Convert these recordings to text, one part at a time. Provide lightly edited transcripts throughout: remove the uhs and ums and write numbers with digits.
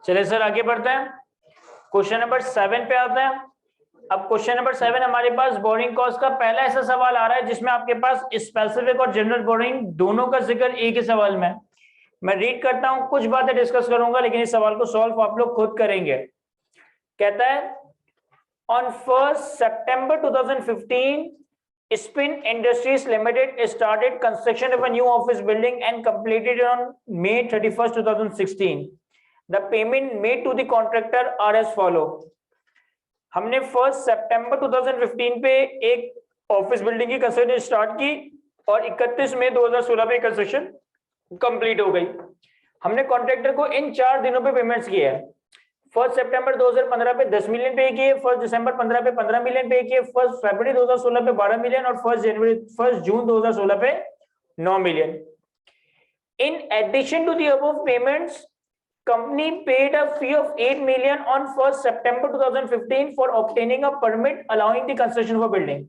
चलिए सर आगे बढ़ते हैं, क्वेश्चन नंबर 7 पे आते हैं। अब क्वेश्चन नंबर 7 हमारे पास बोरिंग कॉस्ट का पहला ऐसा सवाल आ रहा है जिसमें आपके पास स्पेसिफिक और जनरल बोरिंग दोनों का जिक्र एक ही सवाल में। मैं रीड करता हूं, कुछ बातें डिस्कस करूंगा लेकिन इस सवाल को सॉल्व आप लोग खुद करेंगे। कहता है on 1 September 2015 Spin Industries Limited started construction of a new office building and completed it on May 31st 2016. The payment made to the contractor are as follow. हमने 1 September 2015 पे एक ऑफिस बिल्डिंग की कंस्ट्रक्शन स्टार्ट की और 31 मई 2016 पे construction complete हो गई। हमने कॉन्ट्रैक्टर को इन 4 दिनों पे पेमेंट्स किए हैं। 1 सितंबर 2015 पे 10 मिलियन पे किए, 1 दिसंबर 15 पे 15 मिलियन पे किए, 1 फरवरी 2016 पे 12 मिलियन और 1 जून 2016 पे 9 million. In addition to the above payments, company paid a fee of 8 million on 1 September 2015 for obtaining a permit allowing the construction of a building.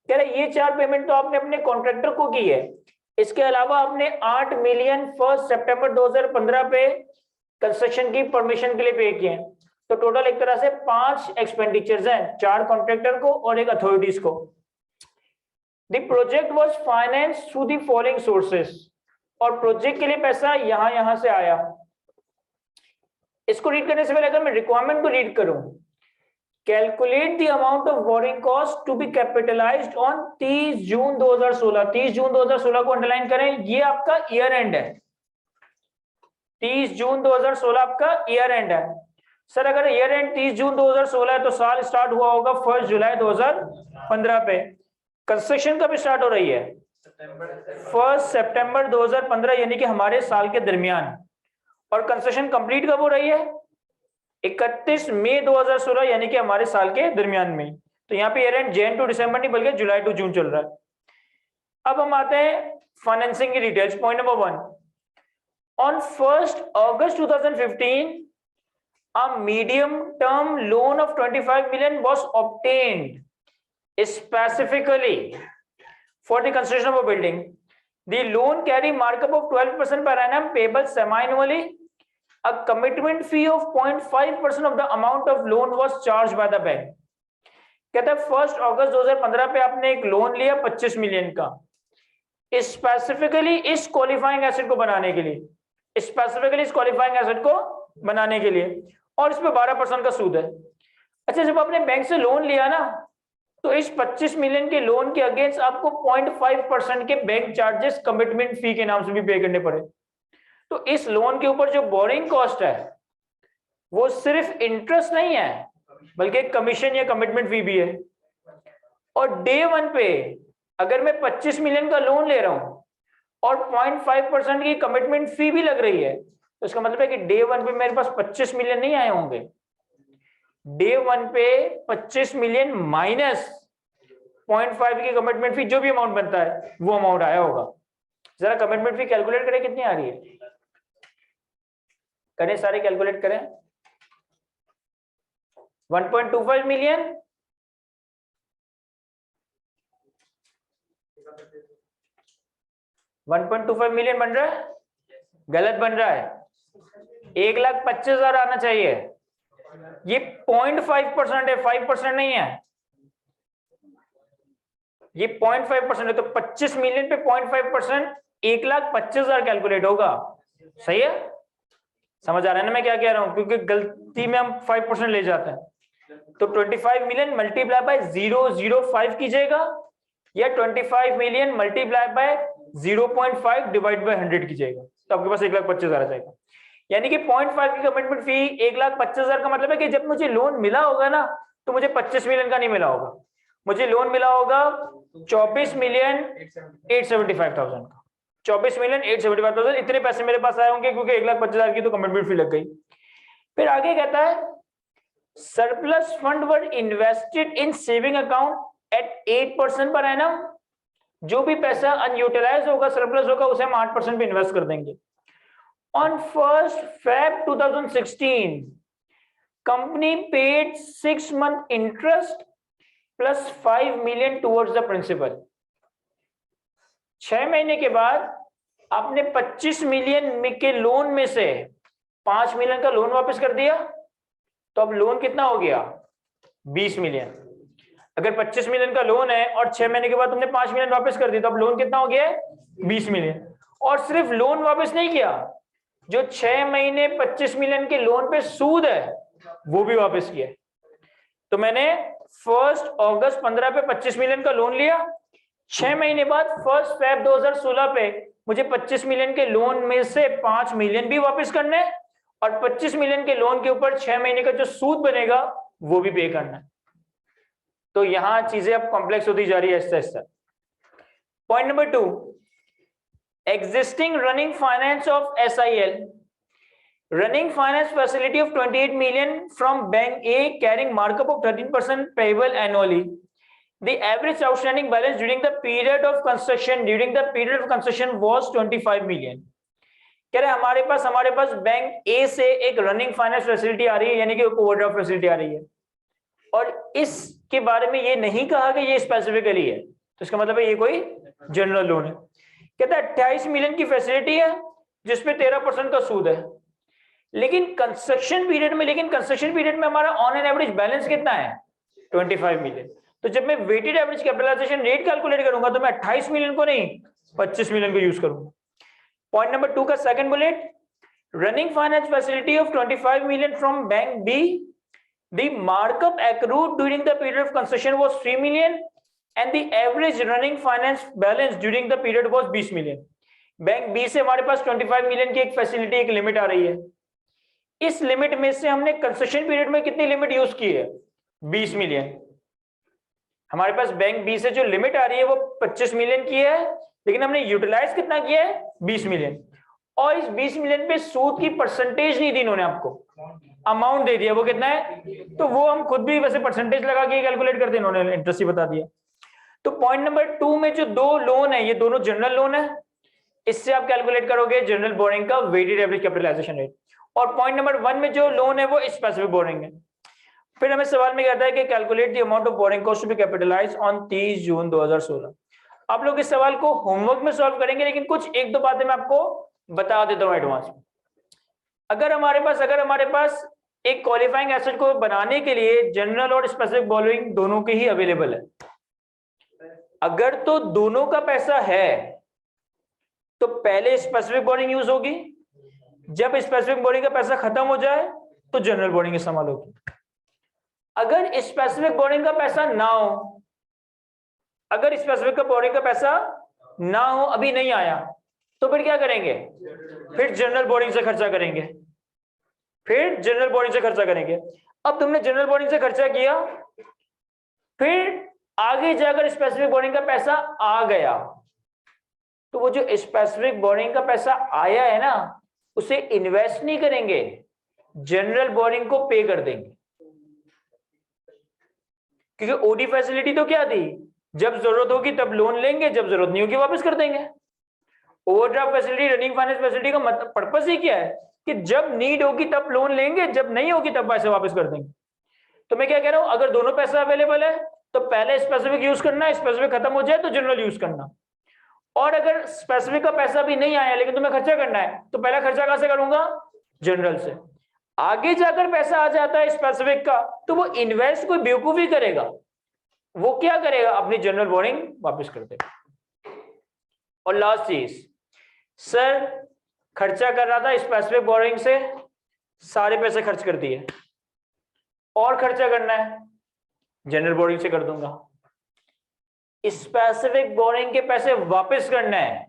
कह रहे ये 4 पेमेंट तो आपने अपने कॉन्ट्रैक्टर को की है, इसके अलावा आपने 8 मिलियन 1 सितंबर 2015 पे कंस्ट्रक्शन की परमिशन के लिए पे किए हैं। तो टोटल एक तरह से 5 एक्सपेंडिचर्स हैं, 4 कॉन्ट्रैक्टर को और एक अथॉरिटीज को। The project was financed through the following sources, और प्रोजेक्ट के लिए पैसा यहां से आया। इसको रीड करने से पहले अगर मैं रिक्वायरमेंट को रीड करूं, calculate the amount of borrowing cost to be capitalized on 30 June 2016। 30 June 2016 को अंडरलाइन करें, ये आपका ईयर एंड है। 30 जून 2016 आपका ईयर एंड है। सर अगर ईयर एंड 30 जून 2016 है तो साल स्टार्ट हुआ होगा 1 जुलाई 2015 पे। कंस्ट्रक्शन कब स्टार्ट हो रही है? 1 सितंबर 2015, यानी कि हमारे साल के दरमियान। और कंस्ट्रक्शन कंप्लीट कब हो रही है? 31 मई 2016, यानी कि हमारे साल के दरमियान में। तो यहाँ पे ईयर एंड जैन टू दिसंबर नहीं बल्कि जुलाई टू जून चल रहा है। अब हम आते हैं फाइनेंसिंग की details. Point number 1, on 1 August 2015 a medium term loan of 25 million was obtained specifically for the construction of a building. The loan carry markup of 12% per annum payable semi-annually. A commitment fee of 0.5% of the amount of loan was charged by the bank. कहता है 1 अगस्त 2015 पे आपने एक loan लिया 25 million का, specifically इस qualifying asset को बनाने के लिए, और इस पे 12% का सूद है। अच्छा, जब आपने बैंक से लोन लिया ना, तो इस 25 मिलियन के लोन के अगेंस्ट आपको 0.5% के बैंक चार्जेस कमिटमेंट फी के नाम से भी पे करने पड़े। तो इस लोन के ऊपर जो बोरिंग कॉस्ट है वो सिर्फ इंटरेस्ट नहीं है बल्कि कमीशन या कमिटमेंट फी भी है। और डे 1 पे अगर मैं 25 मिलियन का लोन ले रहा हूं और 0.5% की कमिटमेंट फी भी लग रही है, तो इसका मतलब है कि डे 1 पे मेरे पास 25 मिलियन नहीं आए होंगे। डे 1 पे 25 मिलियन माइनस 0.5 की कमिटमेंट फी, जो भी अमाउंट बनता है वो अमाउंट आया होगा। जरा कमिटमेंट फी कैलकुलेट करें कितनी आ रही है, करें सारे कैलकुलेट करें। 1.25 मिलियन, 1.25 मिलियन बन रहा है, गलत बन रहा है। 1,25,000 आना चाहिए। ये 0.5% है, 5% नहीं है, ये 0.5% है। तो 25 मिलियन पे 0.5% 1,25,000 कैलकुलेट होगा। सही है? समझ आ रहा है ना मैं क्या कह रहा हूं? क्योंकि गलती में हम 5% ले जाते हैं। तो 25 मिलियन मल्टीप्लाई बाय 0.05 कीजिएगा, या 25 million multiply by 0.5 divide by 100 कीजिएगा, तो आपके पास 1,25,000 आ जाएगा। यानी कि 0.5 की कमिटमेंट फी 1,25,000 का मतलब है कि जब मुझे लोन मिला होगा ना, तो मुझे 25 मिलियन का नहीं मिला होगा, मुझे लोन मिला होगा 24 मिलियन 875,000 का। 24 मिलियन 875,000 इतने पैसे मेरे पास आए होंगे क्योंकि 1,25,000 की तो कमिटमेंट फी लग गई। फिर आगे कहता है surplus fund were invested in saving account at 8% per annum. जो भी पैसा अनयूटिलाइज होगा, सरप्लस होगा, उसे हम 8% पे इन्वेस्ट कर देंगे। On 1 Feb 2016 company paid 6 month interest plus 5 million towards the principal. 6 महीने के बाद आपने 25 मिलियन के लोन में से 5 मिलियन का लोन वापस कर दिया तो अब लोन कितना हो गया 20 मिलियन। अगर 25 मिलियन का लोन है और 6 महीने के बाद तुमने 5 मिलियन वापस कर दी तो अब लोन कितना हो गया 20 मिलियन। और सिर्फ लोन वापस नहीं किया, जो 6 महीने 25 मिलियन के लोन पे सूद है वो भी वापस किया। तो मैंने 1 अगस्त 15 पे 25 मिलियन का लोन लिया, 6 महीने बाद 1 फरवरी 2016 पे मुझे 25 मिलियन के लोन में से 5 मिलियन भी वापस करने और 25 मिलियन के लोन के ऊपर 6 महीने का जो सूद बनेगा वो भी पे करना है। तो यहां चीजें अब कॉम्प्लेक्स होती जा रही है Aahista Aahista. Point number 2, existing running finance of SIL, running finance facility of 28 million from bank A carrying markup of 13% payable annually. The average outstanding balance during the period of construction was 25 million. कह रहे हमारे पास bank ए से एक running finance facility आ रही है, यानी कि overdraft facility आ रही है, और इसके बारे में ये नहीं कहा कि ये स्पेसिफिकली है, तो इसका मतलब है ये कोई जनरल लोन है। कहता है 28 मिलियन की फैसिलिटी है जिसपे 13% का सूद है, लेकिन कंस्ट्रक्शन पीरियड में हमारा ऑन एन एवरेज बैलेंस कितना है 25 मिलियन। तो जब मैं weighted average capitalization rate calculate करूंगा तो मैं 28 मिलियन को नहीं 25 मिलियन को यूज करूंगा। पॉइंट नंबर 2 का second bullet, running finance facility of 25 million from bank B, the markup accrued during the period of construction was 3 million and the average running finance balance during the period was 20 million. Bank B से हमारे पास 25 million की एक facility, एक limit आ रही है। इस limit में से हमने कंस्ट्रक्शन पीरियड में कितनी लिमिट यूज की है 20 मिलियन। हमारे पास बैंक बी से जो लिमिट आ रही है वो 25 मिलियन की है, लेकिन हमने यूटिलाइज कितना किया है 20 मिलियन। और इस 20 मिलियन पे सूद की परसेंटेज नहीं दी इन्होंने, आपको अमाउंट दे दिया। वो कितना है, तो वो हम खुद भी वैसे परसेंटेज लगा के कैलकुलेट करते, इन्होंने इंटरेस्ट ही बता दिया। तो पॉइंट नंबर 2 में जो 2 लोन है ये दोनों जनरल लोन है, इससे आप कैलकुलेट करोगे जनरल बोरिंग का वेटेड एवरेज कैपिटलाइजेशन रेट। और पॉइंट नंबर 1 में जो लोन है वो स्पेसिफिक बोरिंग है। फिर हमें सवाल में कहता है कि calculate the amount of borrowing cost to be capitalize on 30 June 2016। आप लोग इस सवाल को होमवर्क में सॉल्व करेंगे, लेकिन कुछ 1-2 बातें मैं आपको बता देता हूं एडवांस में। अगर हमारे पास एक क्वालिफाइंग एसेट को बनाने के लिए जनरल और स्पेसिफिक बोरिंग दोनों के ही अवेलेबल है, अगर तो दोनों का पैसा है तो पहले स्पेसिफिक बोरिंग यूज होगी, जब स्पेसिफिक बोरिंग का पैसा खत्म हो जाए तो जनरल बोरिंग इस्तेमाल होगी। अगर स्पेसिफिक बोरिंग का पैसा ना हो, अभी नहीं आया, तो फिर क्या करेंगे, फिर जनरल बोरिंग से खर्चा करेंगे। अब तुमने जनरल बोरिंग से खर्चा किया, फिर आगे जाकर स्पेसिफिक बोरिंग का पैसा आ गया, तो वो जो स्पेसिफिक बोरिंग का पैसा आया है ना, उसे इन्वेस्ट नहीं करेंगे, जनरल बोरिंग को पे कर देंगे। क्योंकि ओडी फैसिलिटी तो क्या थी, जब जरूरत होगी तब लोन लेंगे, जब जरूरत नहीं होगी वापस कर देंगे। Overdraft facility, running finance facility का मतलब पर्पस ही क्या है कि जब नीड होगी तब लोन लेंगे, जब नहीं होगी तब पैसे वापस कर देंगे। तो मैं क्या कह रहा हूं, अगर दोनों पैसा अवेलेबल है तो पहले स्पेसिफिक यूज करना, स्पेसिफिक खत्म हो जाए तो जनरल यूज करना। और अगर स्पेसिफिक का पैसा भी नहीं आया लेकिन तुम्हें खर्चा करना है, तो पहला खर्चा कहां से करूंगा, जनरल से। आगे जाकर पैसा आ जाता है स्पेसिफिक का, तो वो इन्वेस्ट कोई बेवकूफी करेगा, वो क्या करेगा, अपनी जनरल बोरिंग वापस कर देगा। और लास्ट चीज, सर खर्चा कर रहा था स्पेसिफिक बोरिंग से, सारे पैसे खर्च कर दिए, और खर्चा करना है जनरल बोरिंग से कर दूंगा। स्पेसिफिक बोरिंग के पैसे वापस करना है,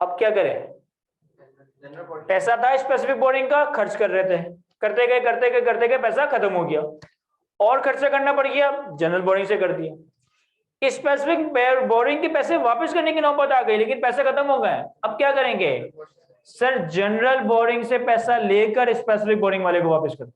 अब क्या करें, पैसा था स्पेसिफिक बोरिंग का, खर्च कर रहे थे, करते गए पैसा खत्म हो गया, और खर्चा करना पड़ गया, जनरल बोरिंग से कर दिया। स्पेसिफिक बोरिंग के पैसे वापस करने की नौबत आ गई, लेकिन पैसे खत्म हो गए, अब क्या करेंगे, सर जनरल बोरिंग से पैसा लेकर स्पेसिफिक बोरिंग वाले को वापस कर दो।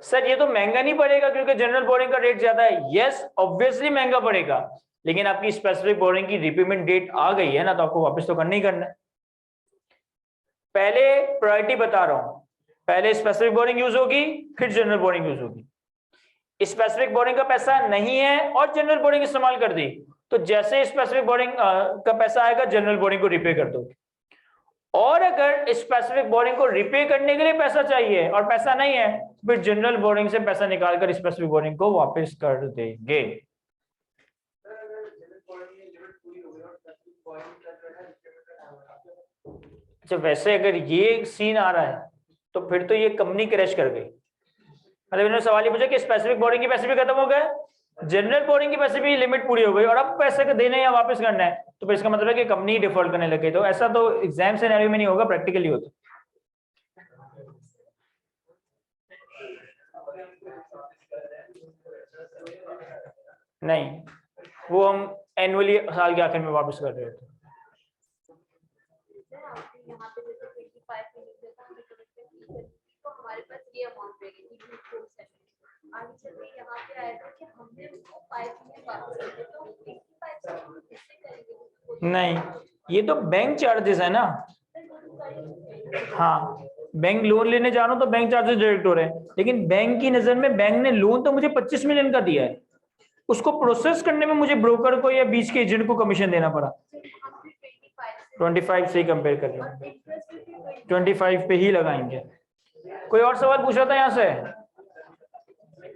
सर ये तो महंगा नहीं पड़ेगा क्योंकि जनरल बोरिंग का रेट ज्यादा है। यस ऑब्वियसली महंगा पड़ेगा, लेकिन आपकी स्पेसिफिक बोरिंग की रिपेमेंट डेट आ गई है ना, तो आपको वापस तो करना ही करना है। पहले प्रायोरिटी बता रहा हूं, पहले स्पेसिफिक बोरिंग यूज होगी, फिर जनरल बोरिंग यूज होगी। स्पेसिफिक बोरिंग का पैसा नहीं है और जनरल बोरिंग इस्तेमाल कर दी, तो जैसे स्पेसिफिक बोरिंग का पैसा आएगा जनरल बोरिंग को रिपे कर दोगे। और अगर स्पेसिफिक बोरिंग को रिपे करने के लिए पैसा चाहिए और पैसा नहीं है, फिर जनरल बोरिंग से पैसा निकालकर स्पेसिफिक बोरिंग को वापस कर देंगे। अच्छा, वैसे अगर ये सीन आ रहा है तो फिर तो ये कंपनी क्रैश कर गई। मतलब इन्होंने सवाल ये पूछा कि स्पेसिफिक बोरिंग की पैसे भी खत्म हो गए, जनरल बोरिंग की पैसे भी लिमिट पूरी हो गई और अब पैसे को देने या वापस करना है, तो फिर इसका मतलब है कि कंपनी डिफॉल्ट करने लगे। तो ऐसा तो एग्जाम सिनेरियो में नहीं होगा, प्रैक्टिकली होता। नहीं, वो हम एनुअली साल के आखिर में वापस कर रहे थे। नहीं, ये तो बैंक चार्जेस है ना। हाँ, बैंक लोन लेने जा रहा हूं तो बैंक चार्जेस डायरेक्ट हो रहे हैं, लेकिन बैंक की नजर में बैंक ने लोन तो मुझे 25 मिलियन का दिया है, उसको प्रोसेस करने में मुझे ब्रोकर को या बीच के एजेंट को कमीशन देना पड़ा। 25 से ही कंपेयर कर रहे हैं, 25 पे ही लगाएंगे। कोई और सवाल पूछ रहा था यहाँ से?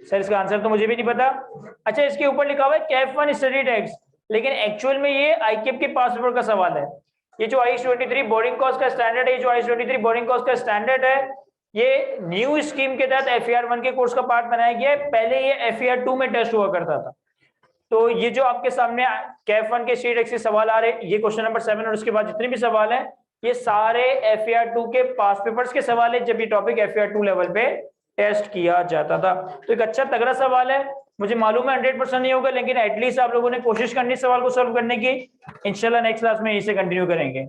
सर इसका आंसर तो मुझे भी नहीं पता। अच्छा, इसके ऊपर लिखा हुआ है कैफ 1 स्टडी टैक्स, लेकिन एक्चुअल में ये आईकेप के पास पेपर का सवाल है। ये जो IS-23 बोर्डिंग कॉस्ट का स्टैंडर्ड है, जो IS-23 बोर्डिंग कॉस्ट का स्टैंडर्ड है, ये न्यू स्कीम के तहत FER1 के कोर्स का पार्ट बनाया गया है। पहले ये FER2 में टेस्ट हुआ करता था। तो ये जो आपके सामने कैफ 1 के स्टडी टैक्स के सवाल आ रहे, ये क्वेश्चन नंबर 7 और उसके बाद जितने भी सवाल है, ये सारे FER2 के पास पेपर्स के सवाल है, जब ये टॉपिक FER2 लेवल पे टेस्ट किया जाता था। तो एक अच्छा तगड़ा सवाल है। मुझे मालूम है 100% नहीं होगा, लेकिन एटलीस्ट आप लोगों ने कोशिश करनी सवाल को सॉल्व करने की। इंशाल्लाह नेक्स्ट क्लास में इसे कंटिन्यू करेंगे।